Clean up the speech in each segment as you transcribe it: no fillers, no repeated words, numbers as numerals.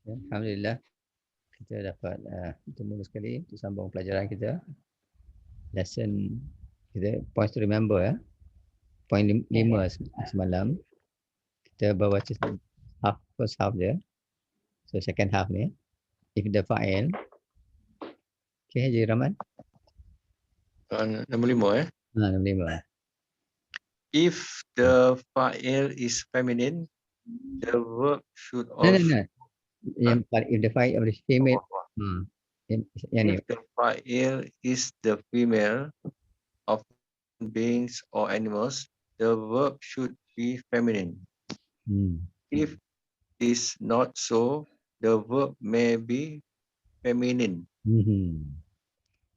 Ya, Alhamdulillah kita dapat bertemu sekali untuk sambung pelajaran kita. Lesson kita points to remember ya. Point 5 semalam kita baca first half dia. So second half ni if the fa'il. Okay, Haji Rahman. Nombor 5 Nombor 5. If the fa'il is feminine, the verb should No. also Yang if the fa'il of the female. Yang ni. if the fa'il is the female of beings or animals, the verb should be feminine. If is not so, the verb may be feminine.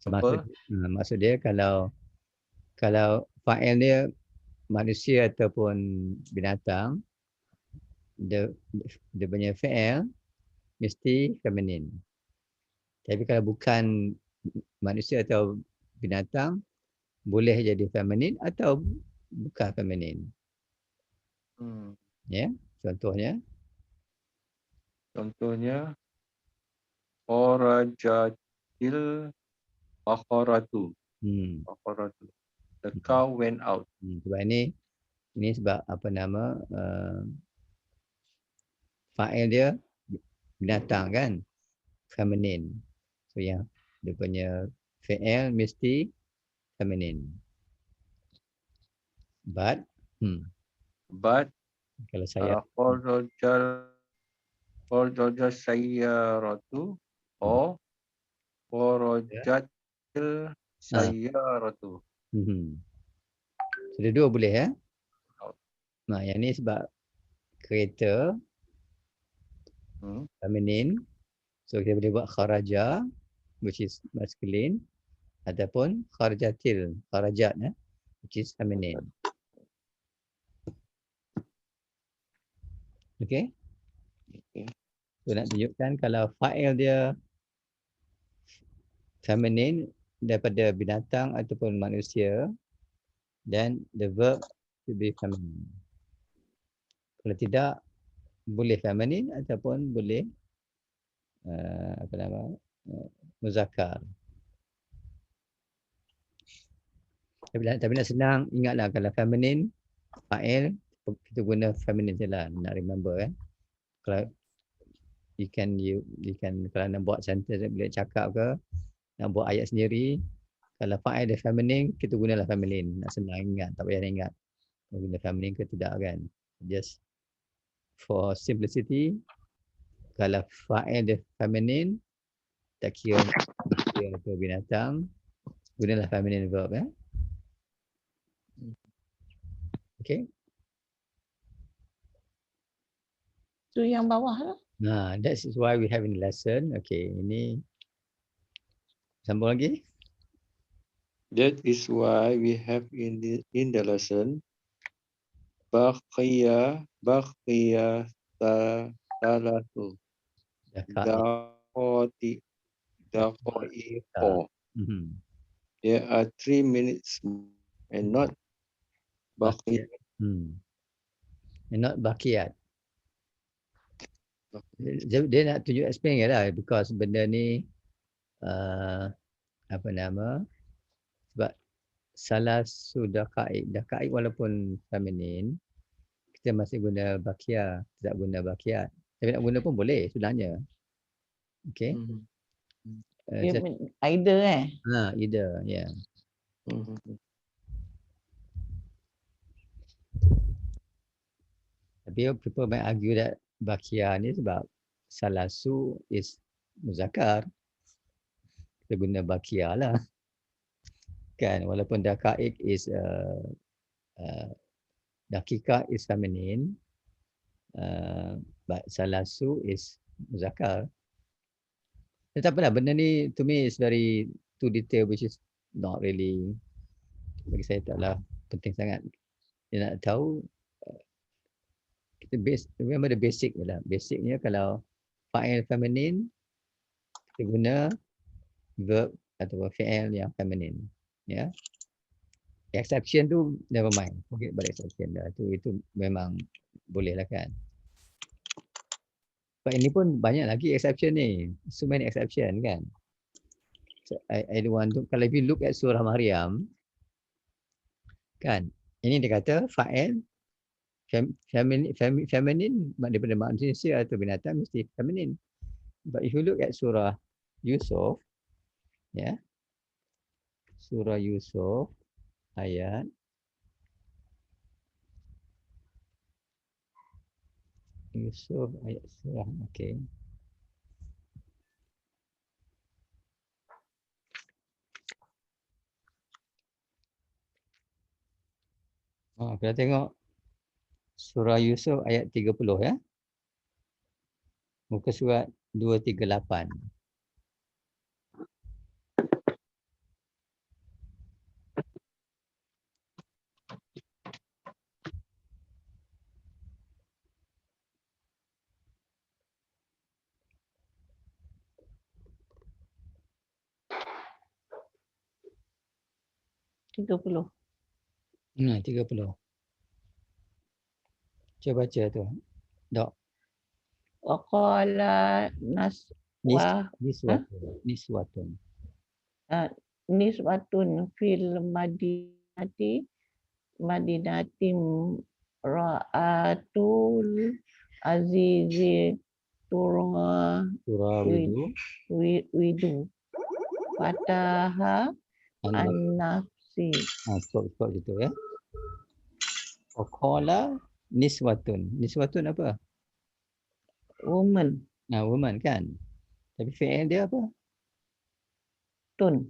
Maksud dia kalau fa'il dia manusia ataupun binatang, dia punya fa'il mesti feminin. Tapi kalau bukan manusia atau binatang, boleh jadi feminin atau bukan feminin. Ya, contohnya Kharajatil akharatu. The cow went out. Sebab ini sebab apa nama fa'il dia binatang kan, feminin. So yang dia punya fa'il mesti feminin. But kalau saya kharaja sayyaratu or kharajatil sayyaratu. Sudah dua boleh ya. Nah, yang ni sebab kereta feminin. So kita boleh buat kharaja which is masculine ataupun kharajatil, kharajat which is feminine. Okay. So nak tunjukkan kalau fa'il dia feminine daripada binatang ataupun manusia, then the verb should be feminine. Kalau tidak, boleh feminine ataupun boleh muzakkar. Tapi nak senang, ingatlah kalau feminine fa'il kita guna feminine je lah, nak remember kan. Kalau you can kalau nak buat sentence bila cakap ke, nak buat ayat sendiri, kalau fa'il dia feminine, kita gunalah feminine. Nak senang ingat, tak payah ingat guna feminine ke tidak kan. Just for simplicity, kalau fa'il dia feminine, tak kira manusia atau binatang, gunalah feminine verb ya. Okay. Tu yang bawah lah. Nah, that is why we have in lesson. Okay, ini sambung lagi. That is why we have in the lesson baqiya talatu daqaiqo. There are 3 minutes and not baqiyat. And not baqiyat. Dia nak tunjuk explain lah, because benda ni apa nama, sebab salah daqaiq walaupun feminin, kita masih guna baqiyah, tidak guna baqiyat. Tapi nak guna pun boleh sebenarnya. Okay. Either either, yeah. Tapi people might argue that baqiyah ni sebab salasu is muzakkar, kita guna baqiyah lah kan, walaupun daqaiq is daqiqah is feminine, but salasu is muzakkar. Tak apalah, benda ni to me is very too detail, which is not really, bagi saya taklah penting sangat. Dia nak tahu kita remember the basic lah. Basicnya kalau fa'il feminine, kita guna verb atau fi'il yang feminine. Ya. Exception tu never mind. Forget about exception dah. Itu memang boleh lah kan. But ini pun banyak lagi exception ni. So many exception kan. So, I don't want to, kalau if you look at surah Maryam, kan, ini dia kata fa'il feminine daripada manusia atau binatang mesti feminine. But if you look at surah Yusuf, ya, surah Yusuf ayat surah, okey. Kita tengok surah Yusuf ayat 30 ya. Muka surat 238. Tiga puluh. 30. Cuba baca tu. Dok. Waqala Niswatun. nisbatun fil madinatim ra'atul azizi Surah widu fataha an-nafsi. Stop situ ya. Waqala niswatun. Niswatun apa? Woman. Woman kan. Tapi fi'il dia apa? Tun.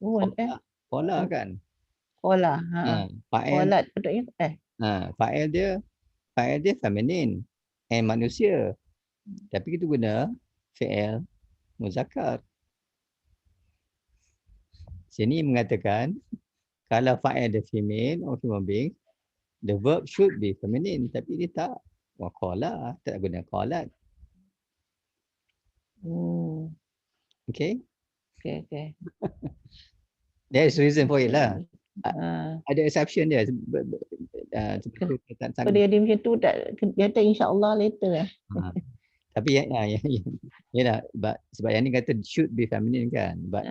Woman Qala kan. Qala. Fa'il. Qalat patutnya Fa'il dia feminin and manusia. Tapi kita guna fi'il muzakkar. Sini mengatakan kalau fa'il dia female or human being, the verb should be feminine, tapi dia tak. Qala, tak guna qalat. Okay? Okay. There is reason for it lah. Ah. Ada exception dia. Kalau dia macam tu tak, dia kata insya-Allah later. Tapi sebab yang ni kata should be feminine kan. But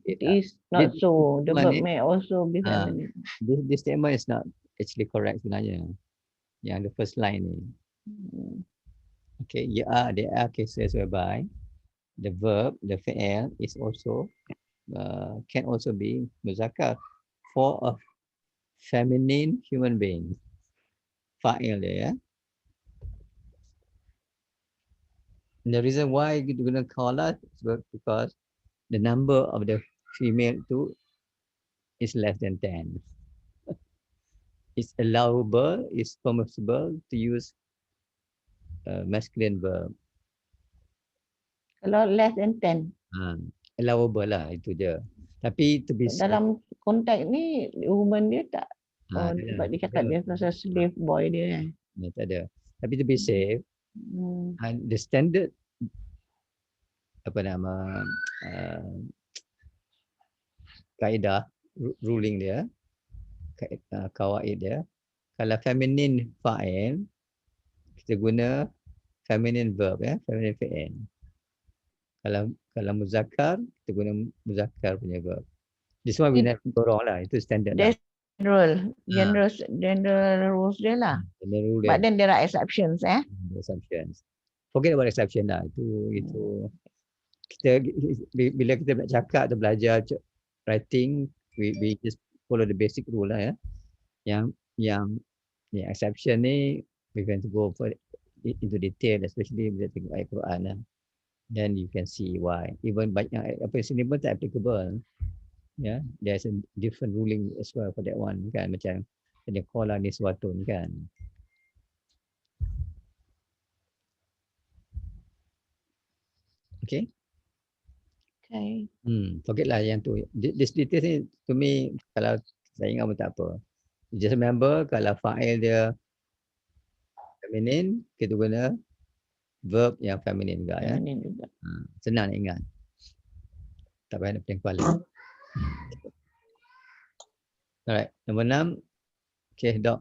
it is not so. The verb may also be feminine. This statement is not actually correct sebenarnya. Yang the first line ni. Okay, there are cases whereby the verb, the fi'il is also can also be muzakkar for a feminine human being. Fa'il dia ya. And the reason why kita guna qalat is because the number of the female tu is less than 10. It's allowable, it's permissible to use masculine verb. Kalau less than 10. Allowable lah itu je. Tapi to be dalam konteks ni woman dia tak. Sebab dia cakap dia pasal slave boy dia. Tak ada. Tapi to be safe, the standard kaedah ruling dia, kawaid dia, kalau feminine fa'il kita guna feminine verb ya, feminine fi'il. Kalau muzakkar kita guna muzakkar punya verb. This one we never go wrong lah, itu standard lah. General rules dia lah. But then there are exceptions Exceptions. Forget about exception lah. Itu kita bila kita nak cakap atau belajar writing, we just follow the basic rule lah ya. Yang exception ni we can go for into detail, especially bila tengok ayat Quran lah. Then you can see why. Even banyak apa yang sini pun tak applicable. Yeah, there's a different ruling as well for that one kan, macam ada qala niswatun kan. Okay. Forgetlah yang tu. This details ni to me kalau saya ingat pun tak apa. Just remember kalau fa'il dia feminine, kita guna verb yang feminine juga ya. Senang nak ingat. Tak payah nak pening kepala. Alright, nombor 6. Okay, Dok.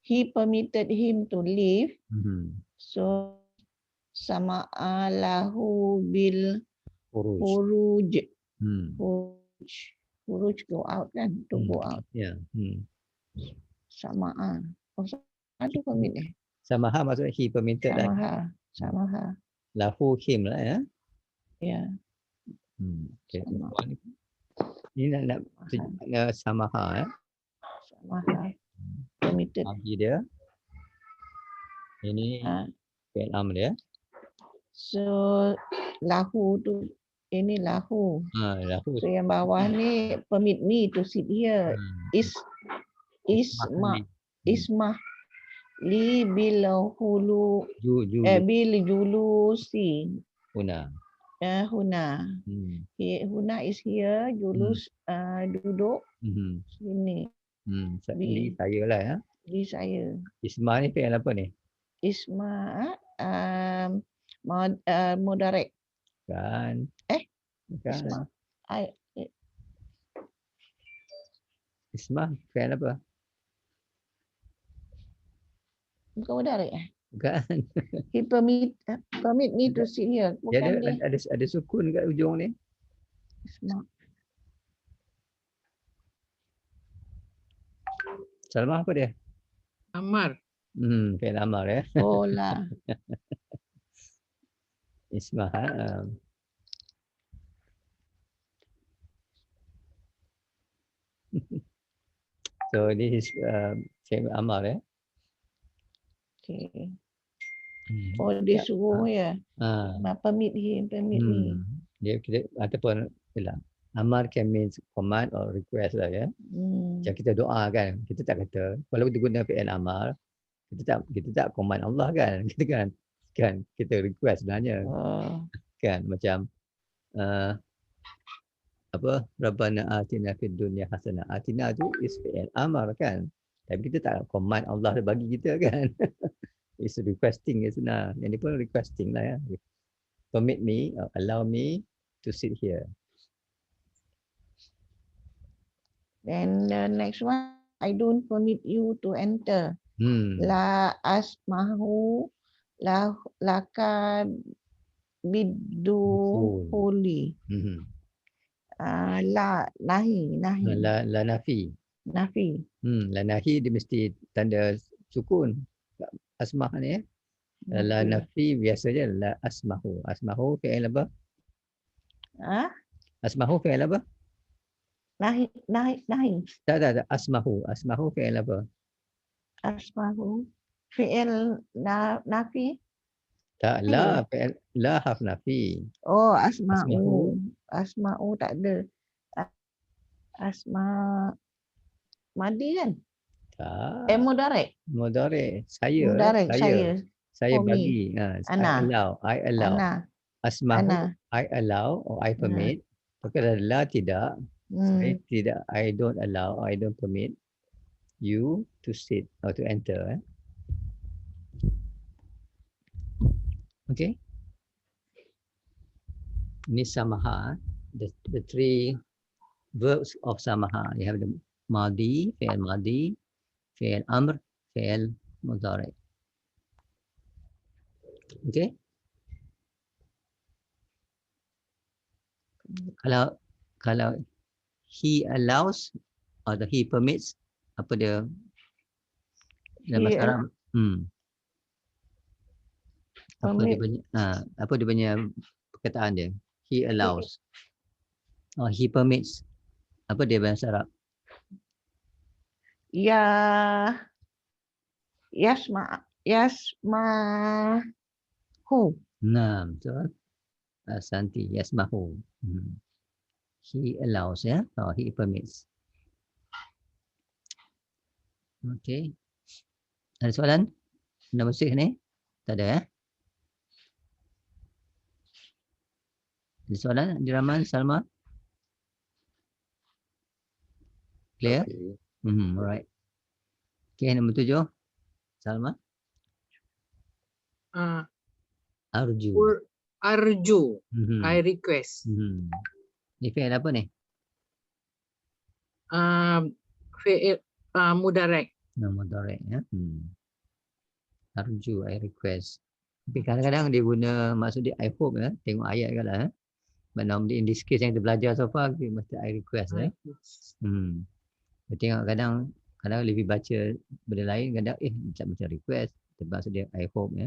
he permitted him to leave. Mhm. So sama'a lahu bil Khuruj. khuruj. Hmm. Khuruj go out kan, to go out. Ya. Sama'a. Oh, ada permit Samaha maksudnya he permitted lah. Samaha. Lahu him lah ya. Ya. Okay. Sama. Ini nak samaha ya. Samaha. Permitted. Bagi dia. Ini fi'il amr ya. So lahu tu ini lahu. Lahu. So yang bawah ni permit me to sit here. Ismah li bil hulu bil julusi. Huna. Huna. Huna is here. Julus duduk. Sini. Li saya lah ya. Li saya. Isma ni fi'il apa ni? Isma mudarik. Kan. Isma. Isma fi'il apa? Bukan mudarik Bukan. He permit me to sit here. Bukan dia ada sukun kat ujung ni. Isma. Salma apa dia? Amar. Fi'il amar ya. Oh lah. Isma. So this is fi'il amar ya. Okay. Oh dia suruh ya. Permit me. Dia kita ataupun ialah amar can means command or request lah ya. Macam kita doa kan, kita tak kata kalau kita guna fi'il amar, kita tak command Allah kan. Kita kan kita request sebenarnya. Kan macam apa Rabbana atina fid dunya hasanah. Atina tu is fi'il amar kan. Tapi kita tak command Allah bagi kita kan. It's requesting sebenarnya. Yang ni pun requesting lah ya. Permit me, allow me to sit here. Then the next one, I don't permit you to enter. La asmahu laka bidu huli. La nahi. La nafi. La nahi dia mesti tanda sukun. Asmah ni ya. La nafi biasanya la asmahu. Asmahu fi'il apa? Asmahu fi'il apa? Nahi. Tak. Asmahu fi'il apa? Asmahu fi'il nafi. Tak, la fi'il la harf nafi. Oh, asma'u tak ada. Asma madi kan? Tak. Mudarik. Saya. Mudarik Saya For bagi. Ana. I allow. Ana. Asmahu Ana. I allow or I permit. Kalau la tidak. Saya tidak. I don't allow. I don't permit you to sit or to enter. Okay. Ini samaha. The three verbs of samaha. You have the madi, fi'il madi, fi'il amr, fi'il mudhari. Okay. Kalau he allows atau he permits, apa dia dalam bahasa Arab? Apa dia punya perkataan dia? He allows. He permits. Apa dia bahasa Arab? Yasmahu. Nah, betul. Santi, yasmahu. He allows ya, or he permits. Okay. Ada soalan? Nombor 6 ni? Tak ada ya? Ada soalan? Diraman, Salma? Clear? Alright. Okay, nombor 7. Salma? Arju. Arju. I request. Ni fi'il apa ni? Fi'il mudarik. Nama direct ya. Arju, I request. Tapi kadang-kadang dia guna maksud dia I hope ya. Tengok ayat kan lah. But normally in this case yang kita belajar so far, dia mesti I request ya. Kita tengok kadang lebih baca benda lain, kadang tak macam request. Tapi maksud dia I hope ya.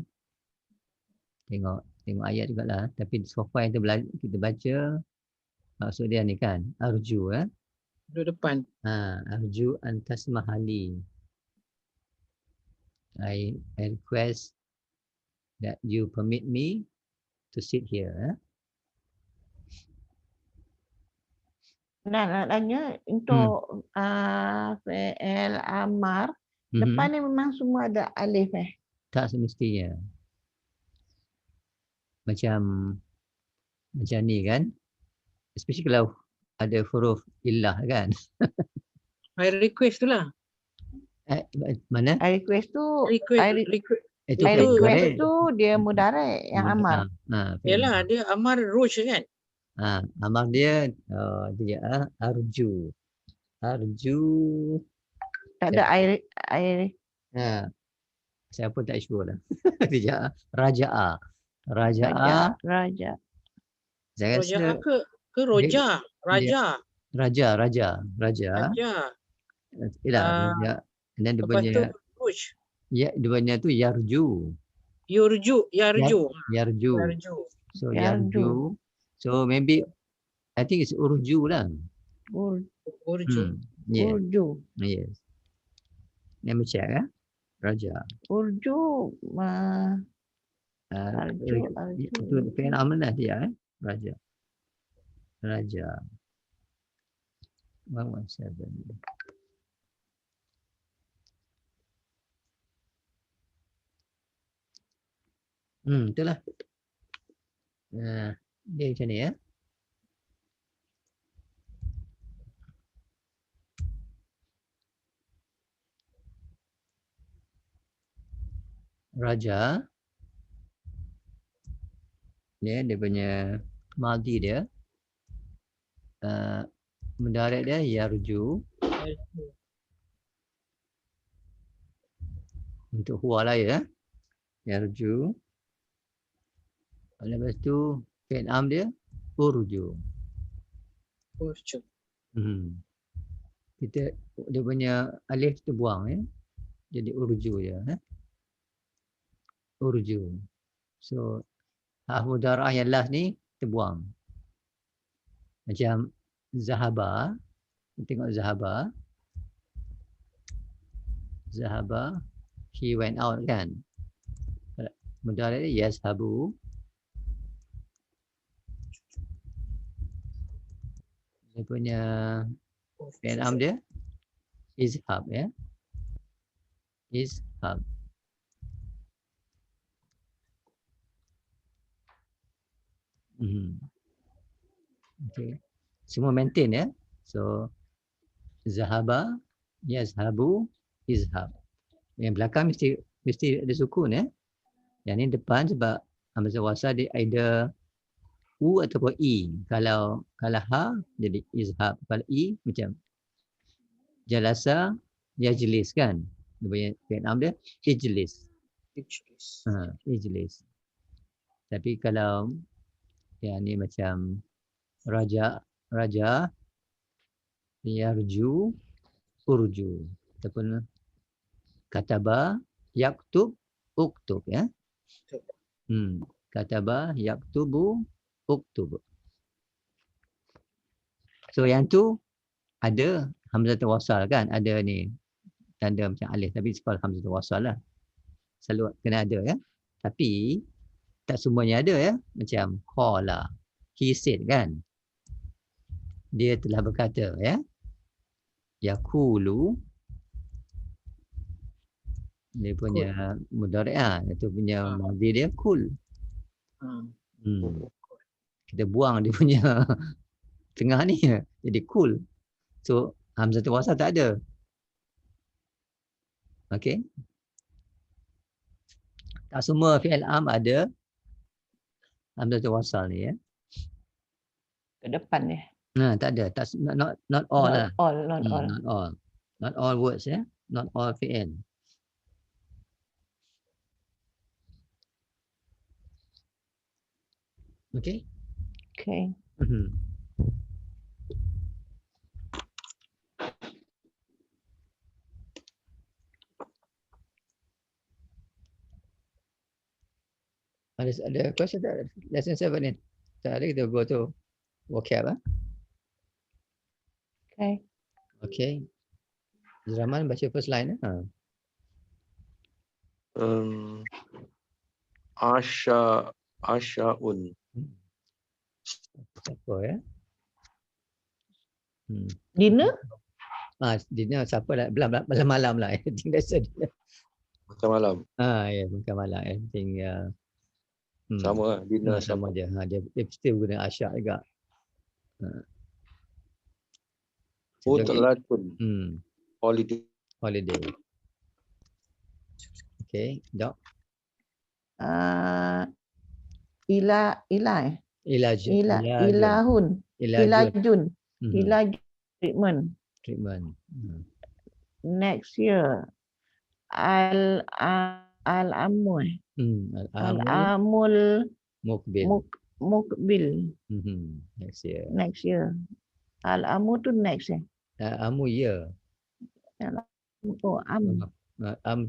Tengok ayat juga lah. Tapi so far yang kita baca, maksud dia ni kan, arju ya. Duduk depan. Arju antas mahali. I request that you permit me to sit here. Nak tanya untuk fi'il amar, depan ni memang semua ada alif Tak semestinya. Macam ni kan. Especially kalau ada huruf illah kan. I request tu lah. Mana? I request tu Itu I request tu dia mudarat yang amar. Yalah, dia amar ruj kan. Amar dia dia arju. Tak ada I saya pun tak sure lah. Dia raja'a. Raja. Saya rasa ke roja? Raja. Raja. Yalah, raja. Dan dia Lepas tu punya ruj. ya, dia punya tu yarju. Yarju. So yarju. So maybe I think it's urju lah. Urju. Yes. Let me check Raja. Urju. Itu fi'il amr lah dia Raja. 117. Itulah. Dia macam ni ya. Raja. Dia punya maldi dia. Mudarat dia yarju. Untuk huwa lah ya. Yarju. Lepas tu fi'il am dia urju. Dia punya alif tu buang ya. Jadi urju je urju. So mudara'ah yang last ni terbuang. Macam zahaba. Tengok zahaba. He went out kan. Mudara' dia yazhabu. Dia punya fi'il am dia izhab ya. Izhab. Okay. Semua maintain ya. So zahaba, yazhabu, izhab. Yang belakang mesti ada sukun ya. Yang ni depan sebab hamzah wasal dia either u ataupun i. Kalau ha jadi izhab. Kalau i macam jalasa yajlis kan. Dia punya fi'il am dia ijlis. Ijlis. Tapi kalau yang ni macam raja yarju urju ataupun kataba yaktub uktub ya. Kataba yaktubu uktub. So yang tu ada hamzah wasal kan, ada ni tanda macam alif tapi sekolah hamzah wasal lah. Selalu kena ada ya. Tapi tak semuanya ada ya. Macam qala, he said kan. Dia telah berkata ya. Yaqulu. Dia punya mudhari' itu punya madhi dia kul. Kita buang dia punya tengah ni jadi kul. So hamzah wasal tak ada. Okey. Tak semua fi'il am ada hamzah wasal ni ya. Ke depan ni. Tak ada. Not all lah. Not all. Not all words ya. not all fi'il. Okay. Okay. Ada question tak? Lesson 7 ni. Tak ada, kita go to vocab. Okay. Okay. Zaman baca first line. Asyaun. Siapa ya? Dinner? Dinner siapa lah? Malam-malam lah. I think that's it. Makan malam. Ya, makan malam. I think Sama lah. Dinner sama je. Dia still guna asyak juga. Utlatun. Holiday. Holiday. Okay, Dok. Ilahun. Ilajun. Treatment. Treatment. Next year. Al-amul. Al-amul. Mukbil. Next year. Next year. Al-amul tu next eh? Amu year.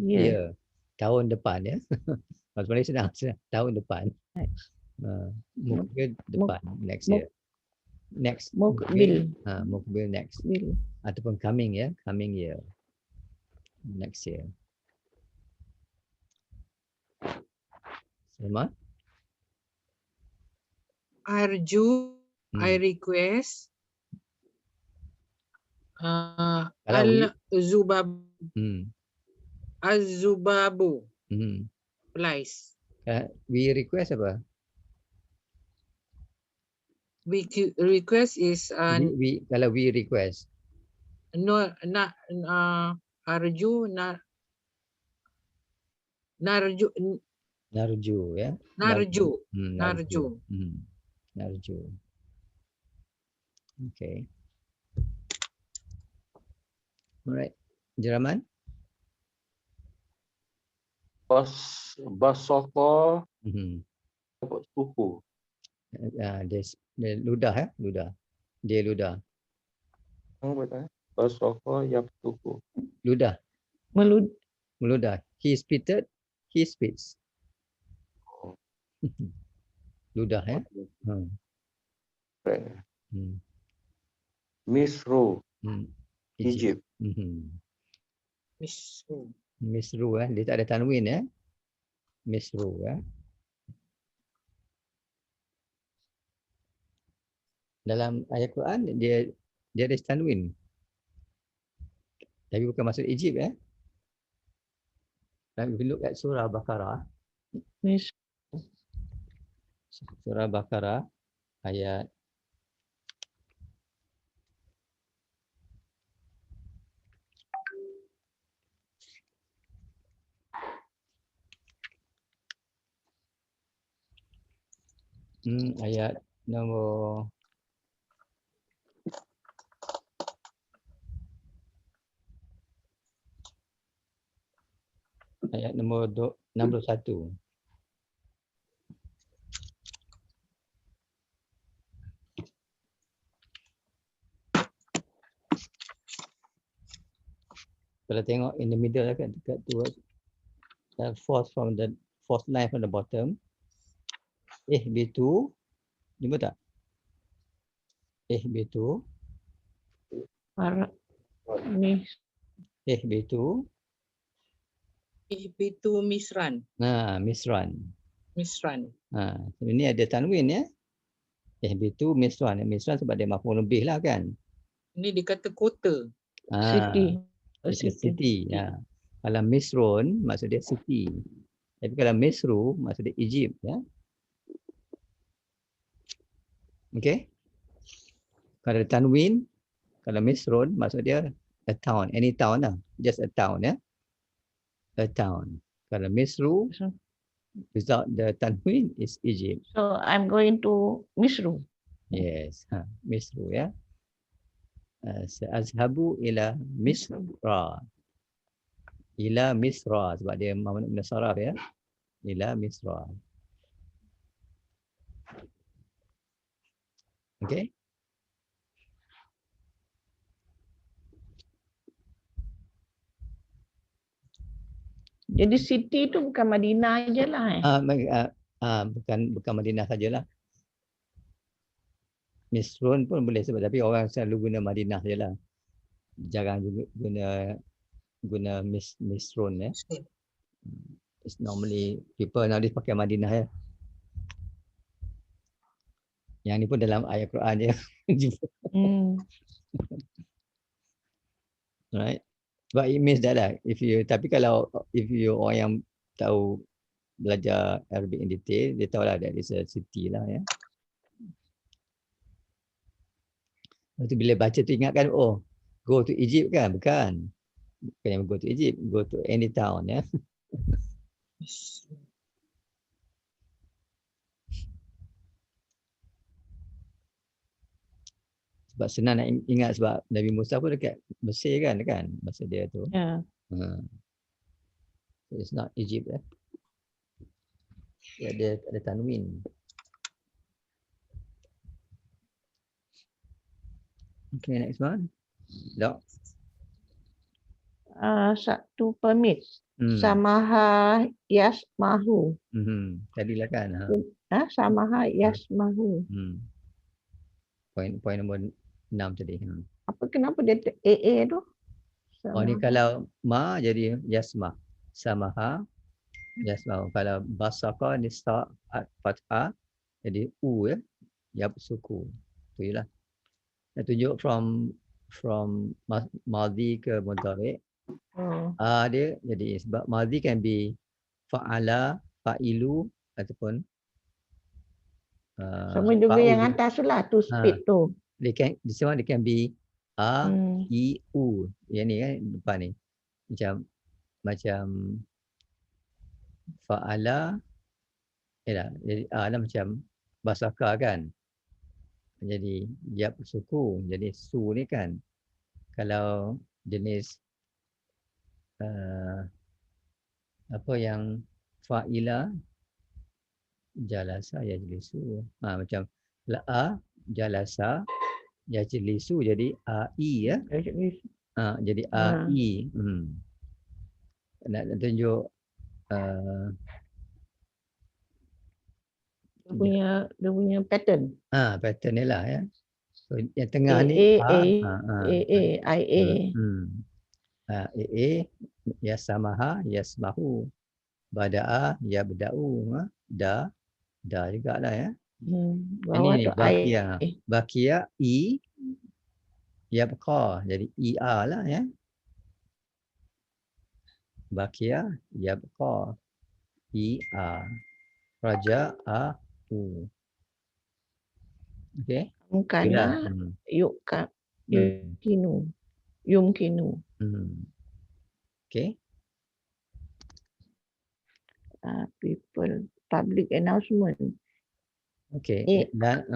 Year. Tahun depan ya. Maksudnya senang. Tahun depan. Mukbil depan. Next year. Next. Mukbil. Mukbil next. Ataupun coming ya. Coming year. Next year. Sama? Arju, I request. Al-Zubabu. Place. We request apa? We request is kalau we request. Arju narju ya. Narju. Okay. Alright. Jeraman? Basoko. Suku. Dia ludah ya. Dia ludah. Basoko yaptuku. Ludah. Meludah. He spitted. He spits. Ludah ya. Misru. Egypt. Misru ya. Dia tak ada tanwin ya. Misru ya. Dalam ayat Quran dia ada tanwin. Tapi bukan maksud Egypt ya. If you look at surah Baqarah. Surah Baqarah ayat ayat nombor ayat nombor 61. Kalau tengok in the middle kan, dekat towards fourth line from the bottom. Ihbitu. Jumpa tak? Ihbitu. Ihbitu. Ihbitu misran. Misran. Ini ada tanwin ya. Ihbitu misran. Misran sebab dia maf'ul bih lah kan. Ini dikata kota. City. Ya. Kalau Misrun maksud dia city. Tapi kalau Misru maksud dia Egypt ya. Okay. Kalau tanwin, kalau Misrun maksud dia a town, any town lah. Just a town ya. A town. Kalau Misru without the tanwin is Egypt. So I'm going to Misru. Yes. Misru ya. Azhabu ila Misra. Ila Misra sebab dia mamnu min saraf ya. Ila Misra. Okay. Jadi city tu bukan Madinah je lah. Bukan Madinah sajalah. Misrun pun boleh sebab tapi orang selalu guna Madinah sajalah. Jarang juga guna Misrun ya. It's normally people nowadays pakai Madinah ya. Yang ni pun dalam ayat Quran dia. Right. But it means that lah. Tapi kalau if you orang yang tahu belajar Arabic in detail, dia tahu lah that is a city lah ya. Lepas tu bila baca tu ingatkan, oh, go to Egypt kan? Bukan. Bukan yang go to Egypt, go to any town ya. Sebab senang nak ingat sebab Nabi Musa pun dekat Mesir kan masa dia tu. Ya. So it's not Egypt eh. Ada tanwin. Okay, next one. Dok. Satu permit. Samaha yasmahu. Tadilah kan. Samaha yasmahu. Point nombor 6 tadi. Kenapa dia AA tu? Oh ni kalau ma jadi yasmah. Samaha yasmah. Kalau basaka ni start at fathah jadi u ya. Yap suku. Tu jelah. Nak tunjuk from madhi ke mudhari'. Dia jadi sebab madhi can be fa'ala, fa'ilu ataupun sama juga yang atas tu lah, tu speed tu. They can be i, u. Yang ni kan depan ni. Macam fa'ala jadi lah macam basaka kan. Jadi yap suku. Jadi su ni kan. Kalau jenis apa yang fa'ila jalasa yajlisu. Macam la'a jalasa yajlisu jadi ai ya. Jadi ai. Nak tunjuk dia punya pattern. Pattern ni lah ya. So yang tengah ni IA. AA yasamaha yasmahu. Bada'a yabda'u. Da jugalah ya. Bawah Ini tu bakia. Bakia i yabqa. Jadi ia lah ya. Bakia yabqa. Ia. Raja'a u. Okey. Mungkana yumkinu. Okey. People public announcement. Okey. Iklan.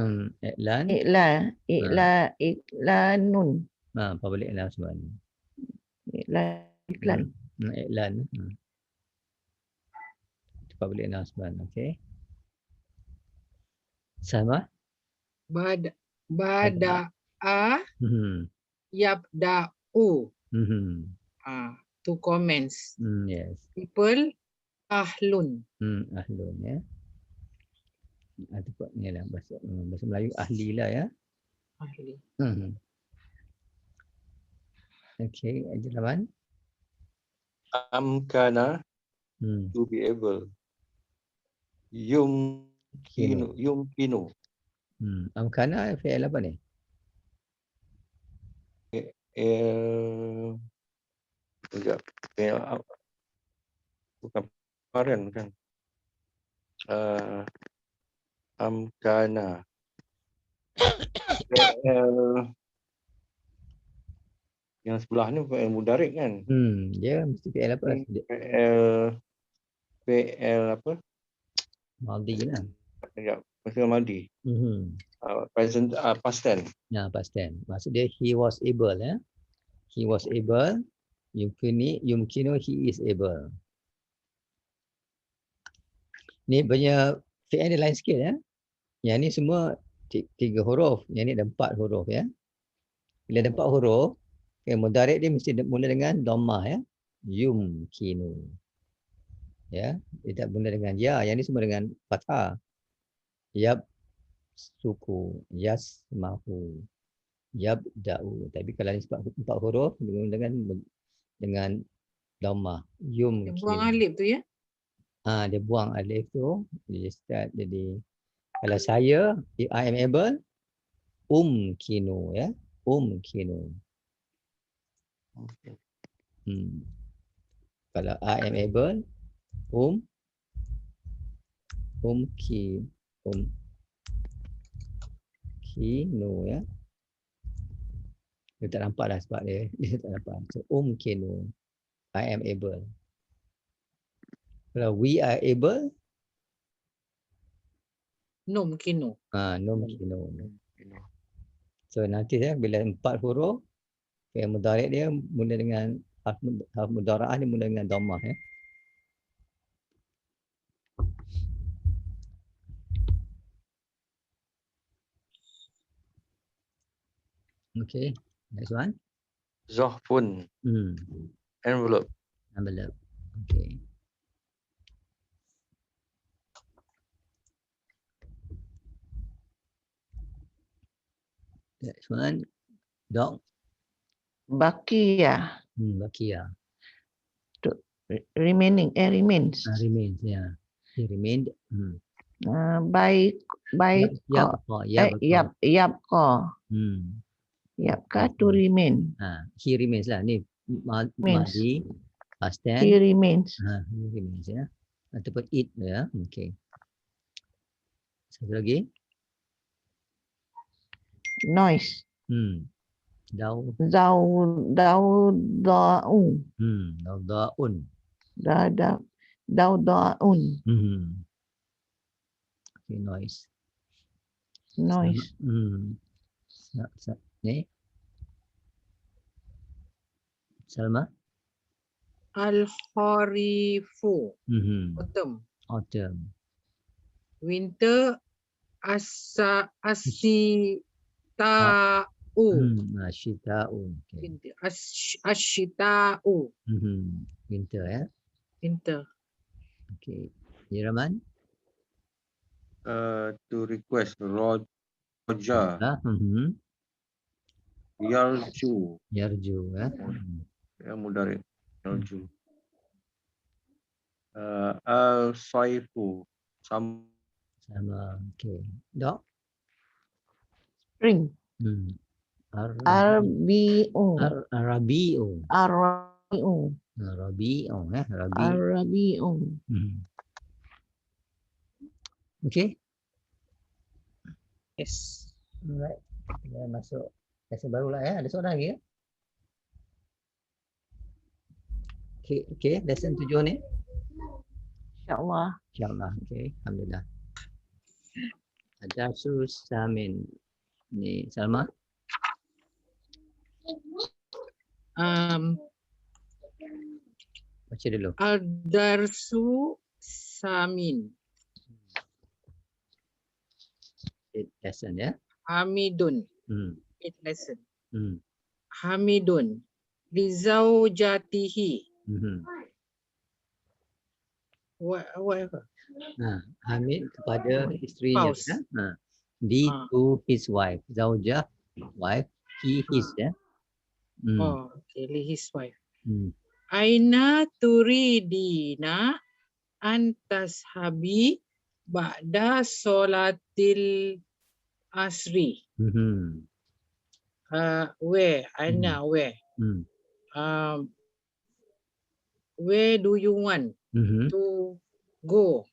Iklanun. Public announcement. Iklan. Iklan. Public announcement. Okey. Sama? Bada'a yabda'u. Two comments. Yes. People ahlun. Ahlun ya. Ataupun ni lah bahasa Melayu ahli lah ya. Ahli. Okey, Ajlaman. Amkana to be able. Yumkinu. Amkana fi'il apa ni? Sekejap. Bukan paren kan. Amkana. Yang sebelah ni fi'il mudarik kan? Dia mesti fi'il apa? PL apa? Maldi lah. Sekejap. Fi'il maldi. Present past tense. Past tense. Maksud dia he was able ya. He was able Yumkinu he is able. Ni punya fi'il dia lain sikit ya. Yang ni semua 3 huruf, yang ni ada 4 huruf ya. Bila ada 4 huruf, mudhari' dia mesti mula dengan dhammah ya. Yumkinu. Ya, dia tak mula dengan ya, yang ni semua dengan fathah. Suku, yasmahu, yabda'u. Tapi kalau ni sebab 4 huruf dengan dhammah. Dia Yumkinu. buang alif tu ya. Dia buang alif tu, dia start jadi kalau saya, if I am able, umkinu ya, umkinu. Okay. Kalau I am able, kinu ya. Dia tak nampak dah sebab dia tak nampak. So kinu, I am able. Kalau we are able, Numkinu. numkinu. So nanti bila 4 huruf, fi'il mudhari' dia mula dengan harf mudhara'ah dia mula dengan dhammah ya. Okay, next one. Zohfun. Envelope. Envelope. Okay. Next one. Dog. Bakia. Bakia. Remaining. Remains. Remains, yeah. He remained. Baik. Yabqa. Yabqa to remain. He remains lah. Ni madi. Past tense. He remains. He remains ya. Ataupun it ya. Okay. Satu lagi. Noise. Dauda'un. Dauda'un. Okay, noise. Ni. Salma. Al-Kharifu. Autumn. Winter. Ashita'u. Ashita'u. Okay. Ashita'u. Winter ya. Winter. Okay. Jiraman. To request Roja. Yarju. Yarju ya. Ya mudhari'. Yarju. Al-Saifu. Sama. Okay. Dog. Spring. Arabi'u. Okay. Yes. Alright. Kita masuk lesson baru lah ya. Ada soalan lagi ya? Okay. Lesson 7 ni. InsyaAllah. Okay. Alhamdulillah. Ad-Darsus Samin. Ni Salma. Baca dulu. Ad-Darsu Samin. Lesson ya. Hamidun. Lesson. Hamidun. Lizaujatihi. Whatever. Hamid kepada isterinya. To his wife. Zaujah, wife. He, his ya. Okay. His wife. Aina turidina antashabi ba'da solatil asri. Where? Aina, where? Where do you want to go?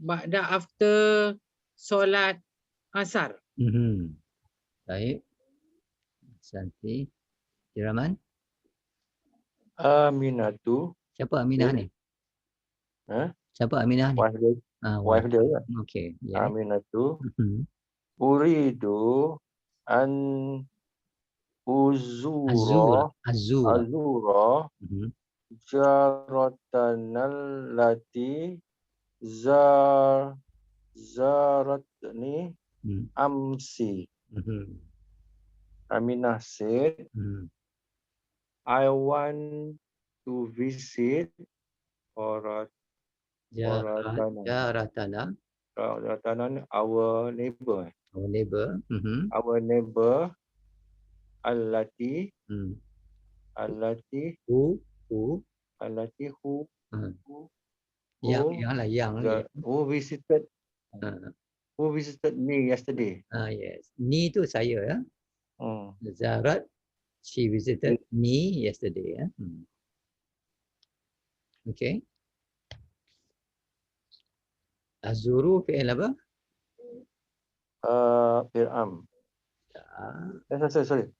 Ba'da after solat asar. Baik. Santi. Jiraman. Aminatu. Siapa Aminah ni? Siapa Aminah ni? Wife dia kan? Okay. Yeah. Aminatu. Uridu an Uzura. Azura. Azura. Jaratanal lati zaratni amsi. Aminah said, I want to visit Jaratana. our neighbor. Our neighbor. Our neighbor Allati Who? Who visited me yesterday. Yes. Ni tu saya ya. Zarat, she visited me yesterday ya. Okay. Azuru fi'il apa? Fir'am. Sorry.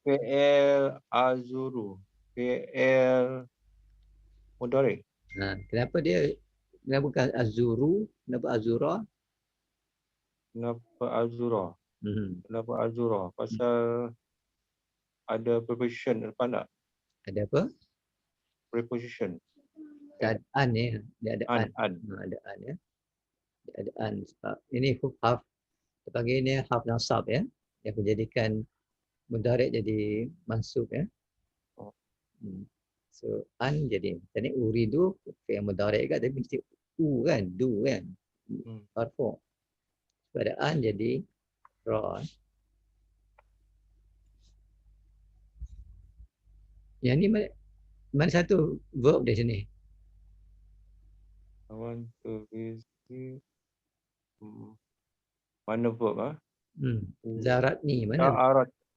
PL Azuru. PL Mudari. Kenapa bukan Azuru? Kenapa Azura? Kenapa Azura? Kenapa Azura? Pasal ada preposition depan tak? Ada apa? Preposition. Keadaan ya. Dia ada an. Ada an ya. Dia ada an. Ini huruf kita panggil ni huruf nasab ya. Yang menjadikan mudarik jadi mansub ya. So an jadi tadi uridu fi'il mudarik kan, tapi mesti kan, do kan. Marfu. Pada an jadi ra. Yang ni mana satu verb di sini? I want to visit. Mana verb ah? Zarat ni mana?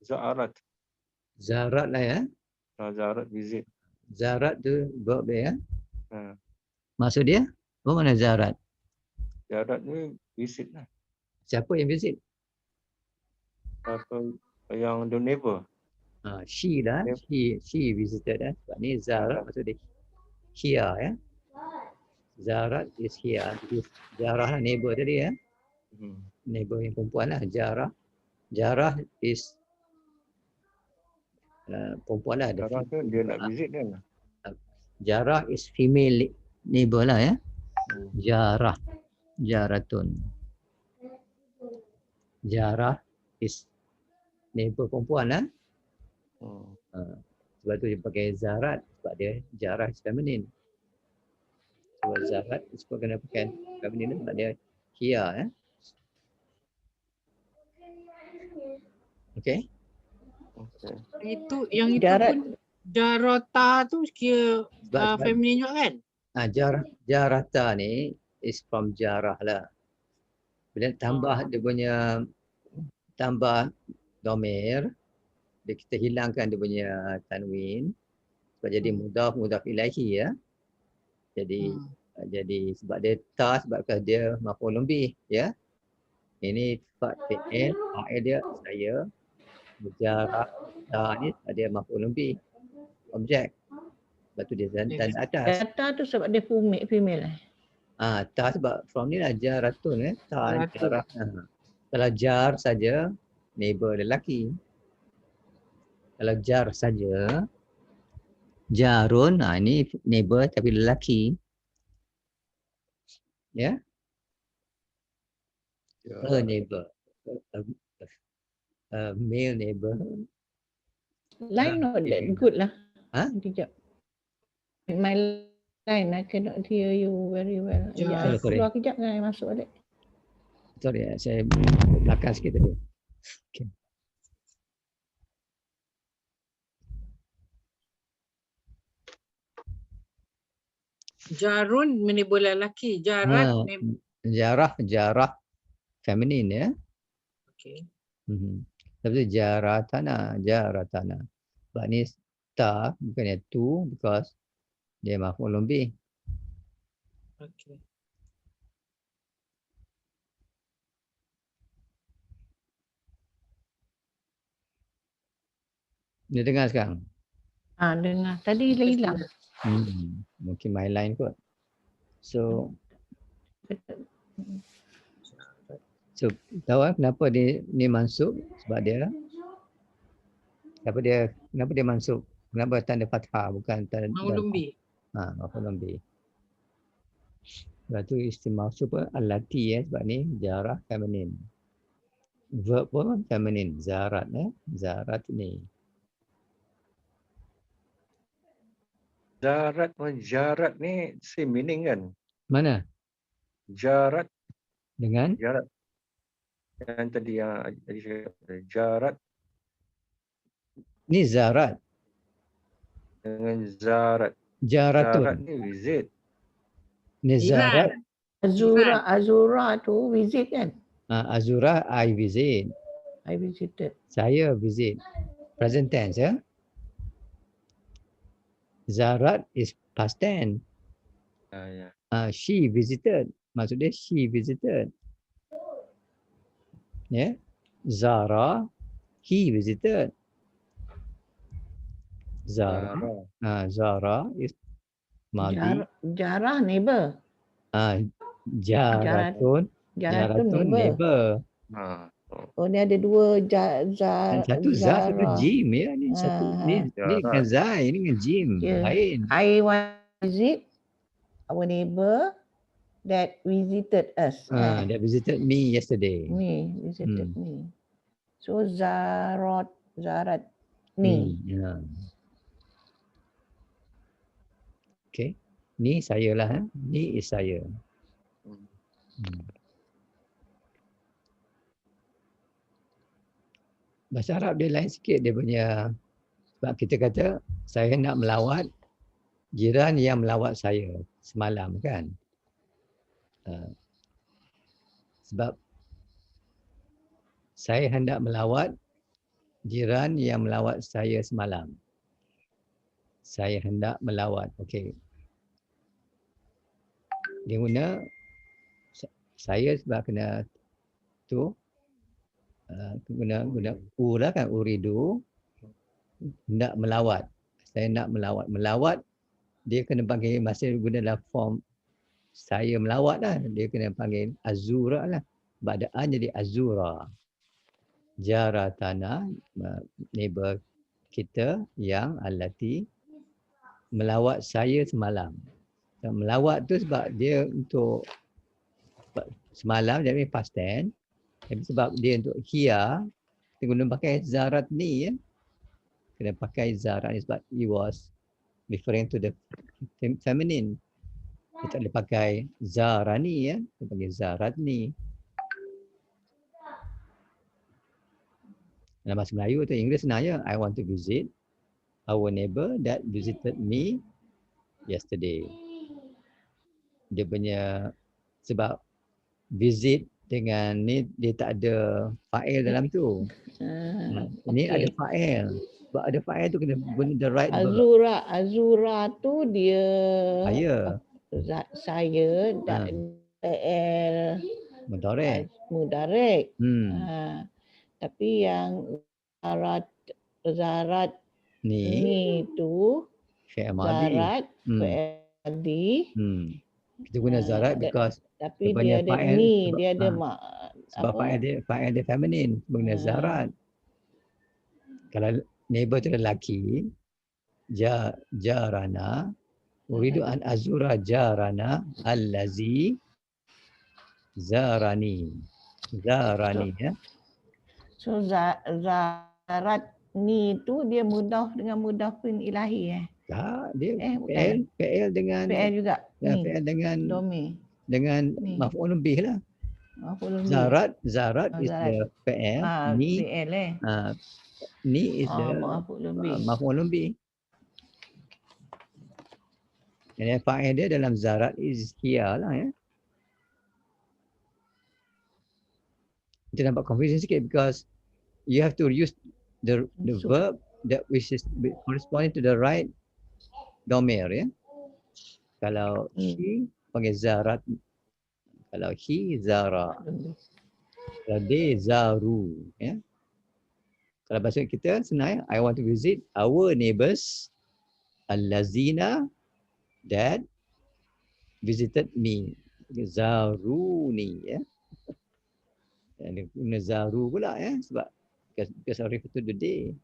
Za'arat. Zarat lah ya. Zarat visit. Zarat tu verb dia ya. Maksud dia? Mana zarat? Zarat ni visit lah. Siapa yang visit? Siapa yang the neighbor? She lah. She visited lah. Sebab ni zarat maksud dia here ya. Zarat is here. Jarah lah neighbor tadi ya. Neighbor yang perempuan lah. Jarah is perempuan lah. Jarah tu dia nak visit kan? Jarah is female neighbor lah ya. Jaratun. Jarah is neighbor perempuan lah. Sebab tu dia pakai zarat. Sebab dia jarah is feminine. Sebab zarat sebab kena pakai feminine sebab dia here ya. Okay. Itu pun jarata tu kira feminin juga kan? Jarata ni is from jarah lah. Bila tambah domir, kita hilangkan dia punya tanwin sebab jadi mudhaf ilaihi ya. Jadi sebab dia sebab dia maf'ul bih ya. Ini fa'il dia saya. Jarah ni dia maf'ul bih. Objek. Lepas tu dia dan atas. Data tu sebab dia female. Ta sebab from ni lah jaratun jarah. Kalau jar saja neighbor lelaki. Kalau jar saja jarun, ini neighbor tapi lelaki. Ya. A neighbor. A male neighbor. Line not that good lah. Sekejap. My line, I cannot hear you very well. Keluar kejap kan, masuk balik. Sorry, saya belakang sikit tadi. Okay. Jarun menibul lelaki. Jarah feminin ya. Okay. Tapi jaratana. Sebab ni ta bukannya tu because dia maf'ul bih. Okay. Dia dengar sekarang? Dengar. Tadi hilang. Mungkin my line kot. So tahu kenapa dia ni mansub? Sebab dia kenapa dia mansub? Kenapa tanda fathah bukan tanda Maulum bih. maf'ulun bih. Lepas tu isim mausuf pun allati sebab ni jarah feminin. Verb pun feminin, zarat zarat ni. Zarat dan jarat ni same meaning kan? Mana? Jarat, Dengan jarat. Yang tadi saya kata, jarat ni zarat. dengan zarat. Jaratun. Zarat ni visit. Ni zarat. Azura tu visit kan? Azura I visit. I visited. Saya visit. Present tense ya. Zarat is past tense. Ya. She visited. Maksudnya she visited. Ya. Zara, he visited. Zara is madi. Jarah neighbor. Jaratun neighbor. Oh, ni ada dua Yang satu Zah, satu Jim ya. Ni satu ni dengan Zai, ni dengan Jim. Lain. I want to visit our neighbor that visited us. That visited me yesterday. Me visited me. So zarat ni. Okay. Ni saya lah. Ni is saya. Bahasa Arab dia lain sikit dia punya. Sebab kita kata saya nak melawat jiran yang melawat saya semalam kan. Sebab saya hendak melawat jiran yang melawat saya semalam. Saya hendak melawat. Okey. Dia guna saya sebab kena tu guna lah kan, uridu nak melawat. Saya nak melawat. Melawat dia kena panggil, masih guna dalam form saya melawat lah. Dia kena panggil azura lah. Sebab ada an jadi azura. Jaratana, neighbor kita yang allati melawat saya semalam. Dan melawat tu sebab dia untuk semalam jadi past tense. Tapi sebab dia untuk hia, kita guna pakai zarat ni ya. Kena pakai zarat ni sebab he was referring to the feminine. Kita boleh pakai zarani ya. Kita panggil zarat ni. Dalam bahasa Melayu atau Inggeris senang je. I want to visit our neighbor that visited me yesterday. Dia punya sebab visit dengan ni dia tak ada fa'il dalam tu. Ni ada fa'il. Sebab ada fa'il tu kena guna the right Azura tu dia saya dan mudarek. Tapi yang zarat ni tu zarat fi'li. Kita guna zarat because tapi dia ada ni, dia ada sebab fa'il dia feminine, guna zarat. Kalau neighbor tu lelaki, jarana, uridu an azura jarana allazi zarani. Zarani ya. So zarat ni tu dia mudah dengan mudhafin ilahi Tak, dia PL dengan PL juga. PL dengan domi. Dengan maf'ulun bih lah. Zarat is the PL. Ni PL ni is the maf'ulun bih. Dan fa'il dia dalam zarat is here lah ya. Kita nampak confusion sikit because you have to use the verb that which is corresponding to the right domir ya. Kalau he panggil zarat, kalau he zara, kalau they zaru ya. Kalau bahasa kita senang ya, I want to visit our neighbors allazina that visited me. Zaruni ya. Dan guna zaru pula ya sebab because I refer to the day.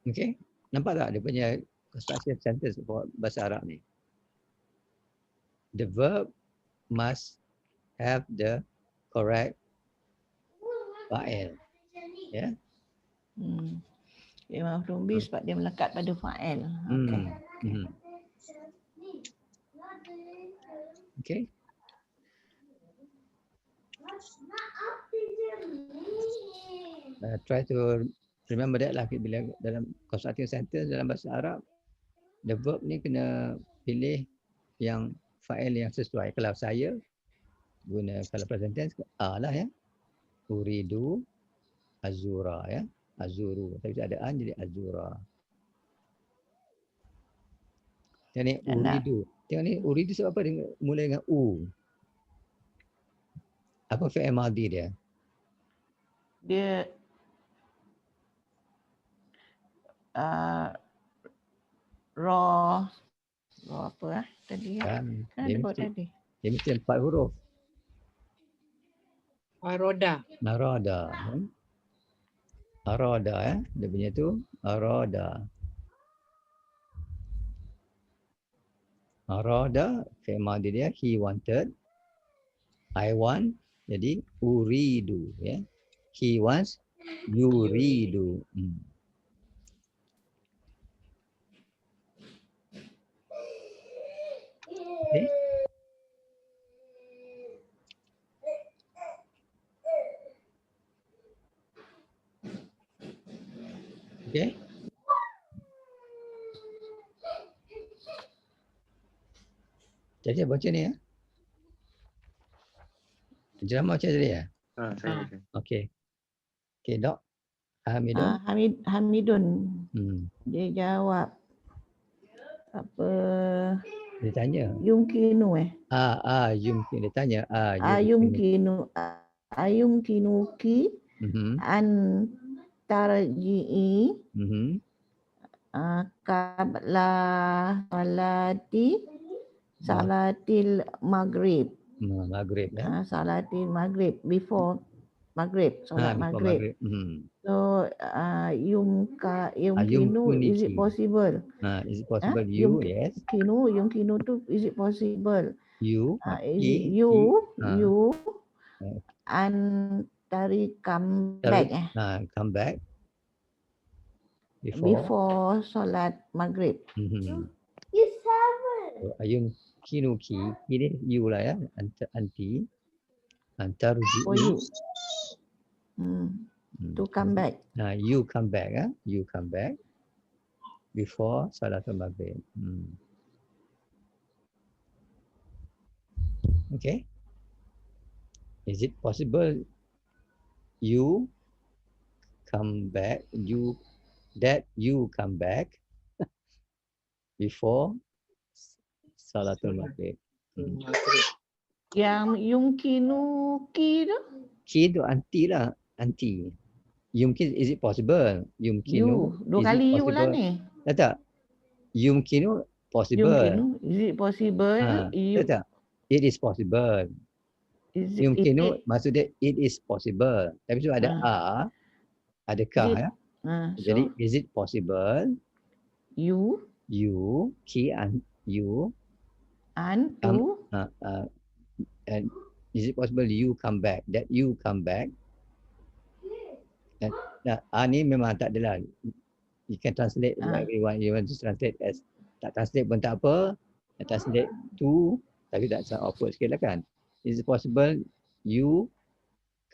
Okay. Nampak tak dia punya construction sentence for bahasa Arab ni? The verb must have the correct fa'il. Ya. Dia maf'ul bih sebab dia melekat pada fa'il. Okey. Okay. Try to remember that lah bila dalam constructing sentence dalam bahasa Arab, the verb ni kena pilih yang fa'il yang sesuai. Kalau saya guna kalau present tense lah ya. Uridu azura ya. Azuru. Tapi ada an jadi azura. Yang ni uridu. Tengok ni uridu sebab apa dia mula dengan u. Apa fi'il madhi dia? Dia raw apa tadi ya? Kan Dia mesti 4 huruf. Aroda. Arada. Arada ya. Dia punya tu arada. Arada fi'il madhi dia he wanted. I want jadi uridu ya. He wants yuridu. Okay. Okay. Jadi baca ni ya. Ceramah macam tadi ya? Saya baca. Okey. Okey, Dok. Hamidun. Hamidun. Dia jawab apa? Dia tanya. Yumkinu Yumkin. Dia tanya. Yumkinuki an tarji'i qabla salatil maghrib. Maghrib ya. Salatil maghrib, before maghrib, solat maghrib. So yumkinu, is it possible? Is it possible? You, yes. Yumkinu tu, is it possible? You, you antari come back come back before solat maghrib. Yumkinuki, ini you lah ya, anti antarji. For you to come back. You come back you come back before salatul maghrib. Okay. Is it possible you come back you come back before salatul maghrib? Yang yumkinuki tu? Ki tu anti lah, anti. Yumkin, is it possible? Yumkinu. Dua kali you lah ni. Tak. Yumkinu possible. Yumkinu, is it possible? Tak. It is possible. Yumkinu maksudnya it is possible. Tapi tu ada ada ka ya. Jadi is it possible? You ki and you and to and is it possible you come back? That you come back. Ni memang tak adalah. You can translate whatever you want to translate as. Tak translate pun tak apa. Translate to, tapi tak awkward sikit lah kan. Is it possible you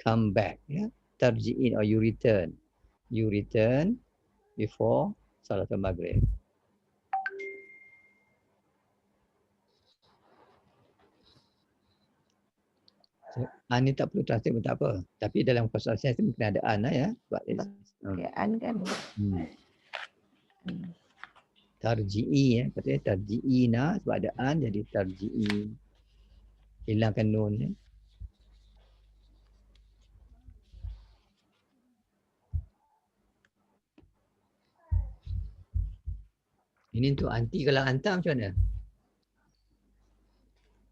come back? Ya? Tarji'in or you return. You return before salatul maghrib. Ni tak perlu translate pun tak apa. Tapi dalam construction mungkin ada an lah ya. An kan. Tarji'i ya. Katanya tarji'ina sebab ada an jadi tarji'i. Hilangkan nun ya. Ini untuk anti, kalau anta macam mana?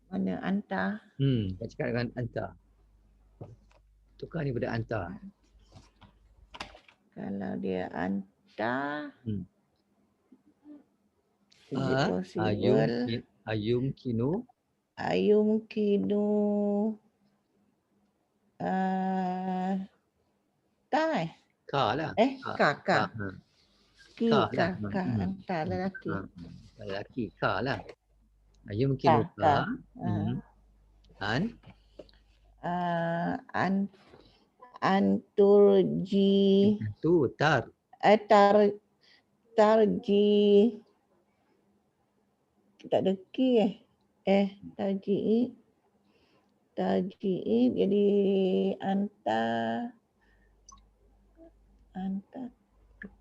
Mana anta? Kita cakap dengan anta. Tukar ni pada anta. Kalau dia anta. Hmm. Is it possible? Ayumkinu. Ayumkinu. Ta Ka lah. Kakak. Ha. Ki Ka lah. kakak. Anta lelaki. Lelaki ka lah. Ayumkinu ka. An. Anturji. Tu tar. Tarji. Tak ada ki tarji. Tarji jadi anta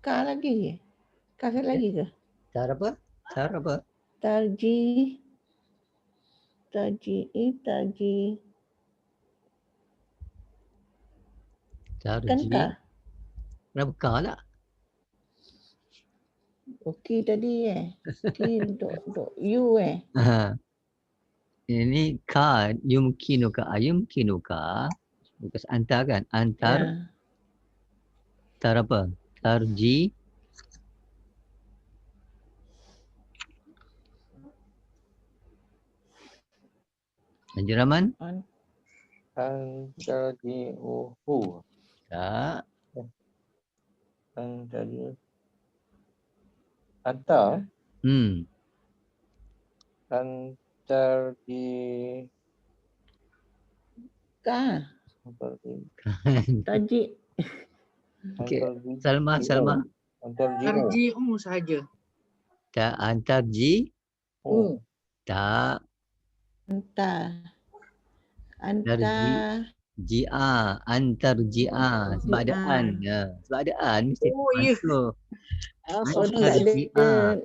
ka lagi. Ka lagi ke? Tar apa? Tarji. Kan ka? Kenapa ka lah? Okey tadi Ki untuk you Ini ka yumkinuka ayumkinuka. Bukan antar kan? Antar. Tar apa? Tarji. Haji Rahman? Antarji'uhu. Tak. Antar. Antarji. Ka. Tarji. Okey. Salma. Tarji'u sahaja. Tak antarji. Tak. Anta. Antar ji'a. Sebab ada an. Ya. Sebab ada an mesti masuk. Antarji'a.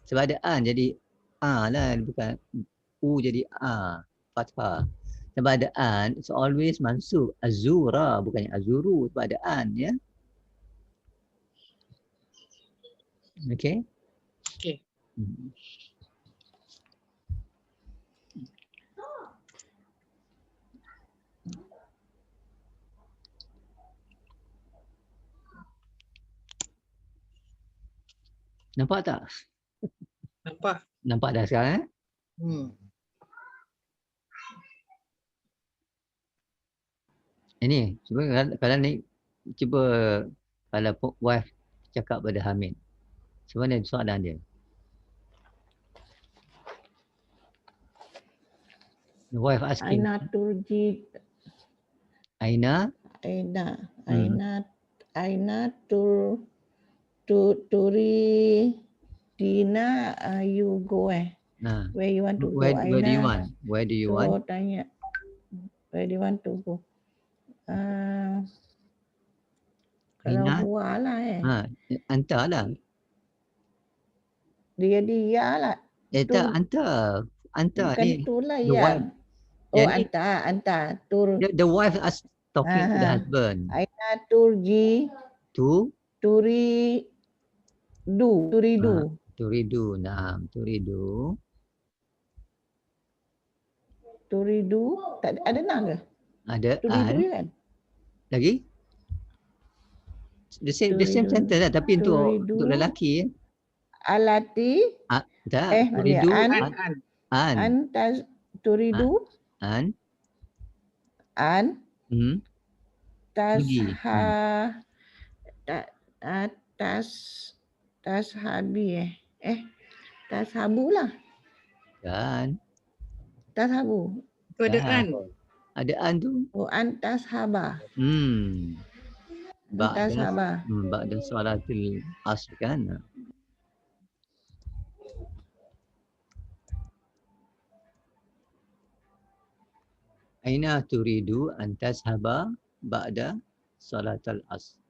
Sebab ada an jadi a lah, bukan u jadi a. Fathah. Sebab ada an, it's always mansub. Azura bukannya azuru, sebab ada an ya. Okay. Nampak tak? Nampak dah sekarang Ini cuba kalau ni cuba kalau wife cakap pada Hamid. Sebenarnya soalan dia. The wife asking. Aina turi Dina you go where you want to go? Where do you want? Tanya. Where do you want to go? Kalau huwa lah Anta lah. Dia lah. Tak anta bukan ni. Itulah the wife. Anta. The wife is talking to the husband. Aina turji. Turidu. Turidu. Tak ada nak ke? Ada Turidu kan? Lagi? The same sentence lah, tapi untuk lelaki. Alati. Turidu. Turidu. Tashabi tashabu lah. Kan? Tashabu. Itu ada an. Ada an tu. Antashaba. Ba'da salatil asr kan? Aina turidu an tashaba ba'da salatil asr.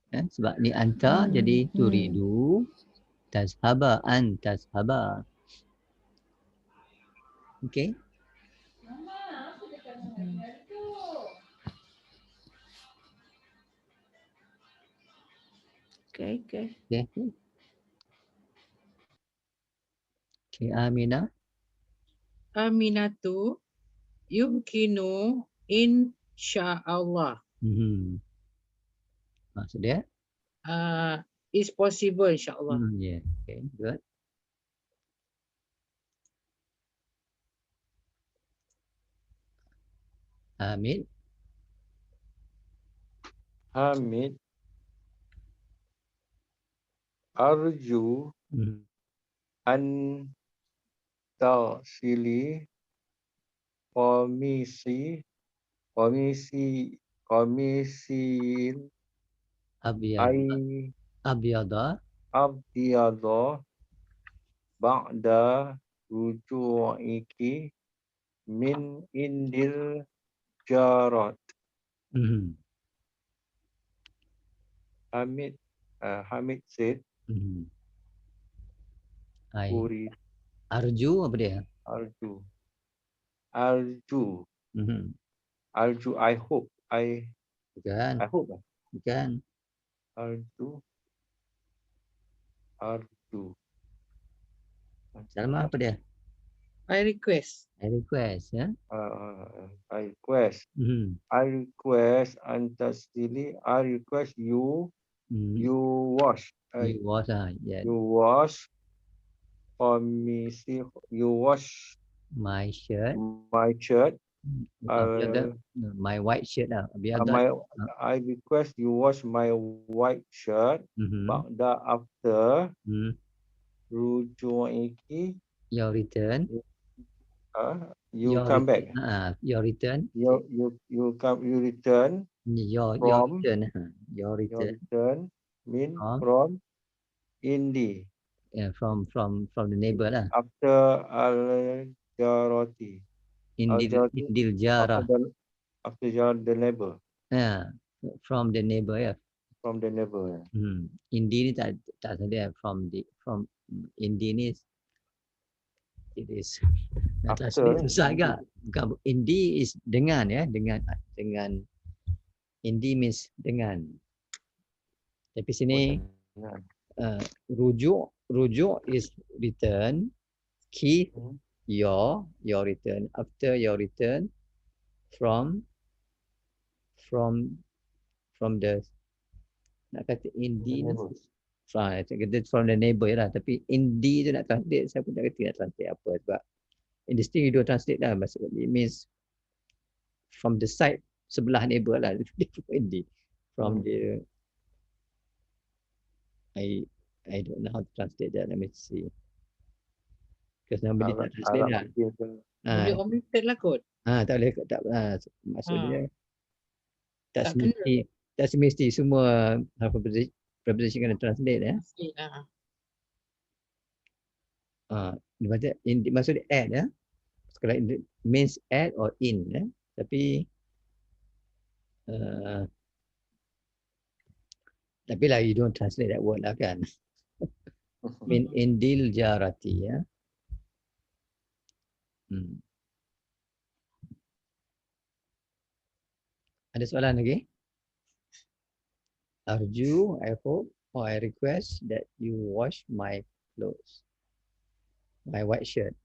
Sebab ni anta jadi turidu tashaba an tashaba. Okay. Okay, Aminah. Aminatu Yumkinu insyaallah. Maksud dia? Is possible insyaallah. Yeah. Okay, good. Hamid. Arju an tasili komisi Abyada abiyadha ba'da ruju'iki min indil jarat. Hamid said, Arju apa dia? Arju, I hope. Bukan. I hope. Bukan. Arju. Salma apa dia? I request. I request, ya. I request. I request antasili. I request you. You wash. You wash, yeah. You wash. Komisi. You wash. My shirt. My shirt. My white shirt lah. I request you wash my white shirt. Ba'da after. Ruju'iki. Your return. You come back. Your return. You return. Your return. Your return. From Indi. Yeah, from the neighbor lah. After al-jarati. Indil jara. After the neighbor. Yeah, from the neighbor, yeah. From the neighbor. Indi ni tak salah from Indi ni it is susah agak. Bukan Indi is dengan, ya, dengan Indi means dengan. Tapi sini rujuk is return. Keep your return. After your return from the, nak kata Indi from the neighbor lah, tapi Indi tu nak translate, saya pun tak kerti nak translate apa, sebab in this thing you don't translate lah, maksudnya it means from the side sebelah neighbor lah. Indi from the, I don't know how to translate that. Let me see. Because nobody tak translate lah. Boleh omitted lah kot. Tak boleh, tak, maksudnya tak semesti semua preposition kena translate, ya. Maksudnya add, ya. Kalau means add or in, ya. Tapi lah you don't translate that word lah kan. Min indil jarati, ya. Ada soalan lagi? Arju, I hope, or I request that you wash my clothes, my white shirt.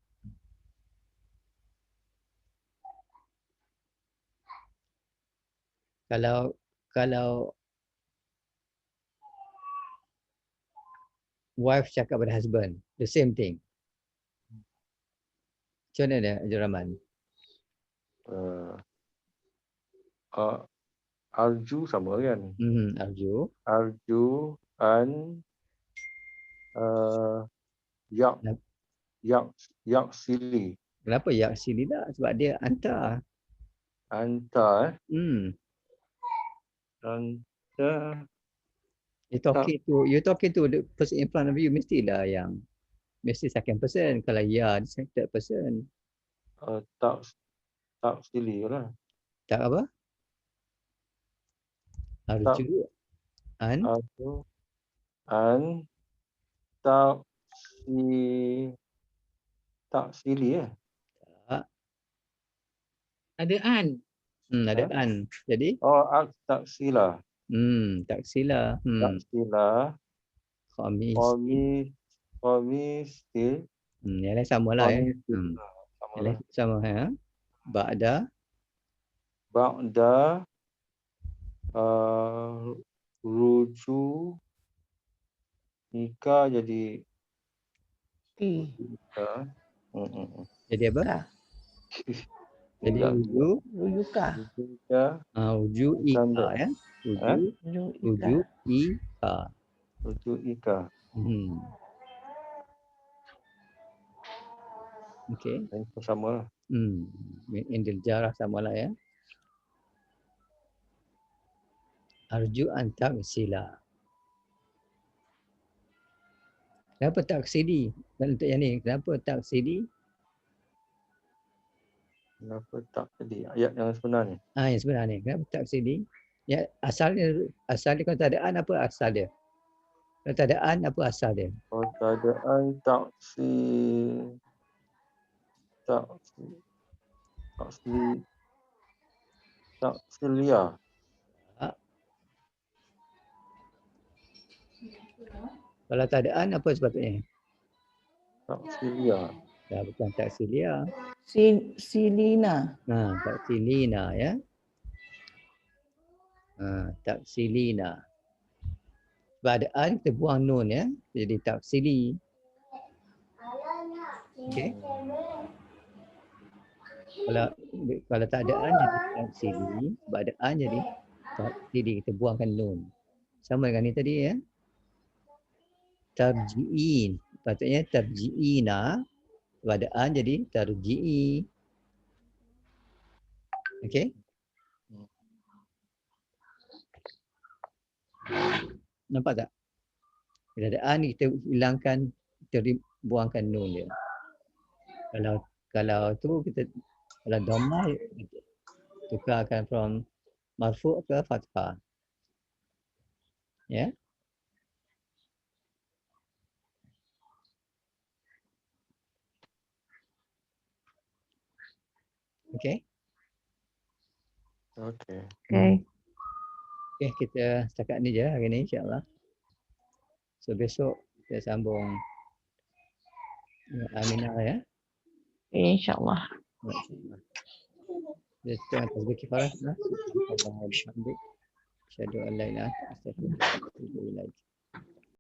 Kalau wife cakap pada husband, the same thing. Macam mana dia, Haji Rahman? Arju sama kan? Arju and yak sili. Kenapa yak sili tak? Sebab dia hantar. Hantar. You talking to the person in front of you, mestilah yang mesti second person. Kalau ya, third person. Tak sili lah. Tak apa? Arju and tak sili ya. Ada an. Ada an. Jadi? Tak sila. Tak sila. Tak sila. Khomis. Yang lain sama lah, ya. Yang lain sama, ya. Ba'da Ba'da ruju nikah jadi Ti. nikah. jadi apa? Ka. Jadi Tidak. uju, Ruyuka. Nikah. uju ika ya. Uju ika. Ruju ika. Okey. Itu sama lah. Indil jarah sama lah ya. Arju an taksila. Kenapa taksidi? Untuk yang ni, kenapa taksidi? Kenapa tak jadi ayat yang sebenar ni? Yang sebenar ni. Kenapa taksidi? Ya, asalnya kalau tak ada an, apa asal dia? Kalau tak ada an, apa asal dia? Kalau keadaan taksiliyah. Kalau tak ada an, apa sepatutnya? Taksiliyah. Ya, bukan taksiliyah. Silina. Taksilina ya. Taksilina. Sebab ada an, kita buang nun ya. Jadi taksili. Okey. Kalau tak ada an, jadi taksili. Sebab ada an, jadi taksili. Kita buangkan nun. Sama dengan ni tadi ya. Tarji'in. Patutnya tarji'ina. Sebab ada an, jadi tarji'i. Okey. Nampak tak? Bila ada an, kita hilangkan, kita buangkan nun dia. Kalau tu kita, kalau dhammah tukarkan from marfu' ke fathah. Ya. Okey. Okey. Okey, kita setakat ni je hari ni insya-Allah. So besok kita sambung Aminah ya. InsyaAllah. Jadi kita tasbih kifarah. Alhamdulillah. Asyhadu an la ilaha illa anta astaghfiruka wa atubu ilaik.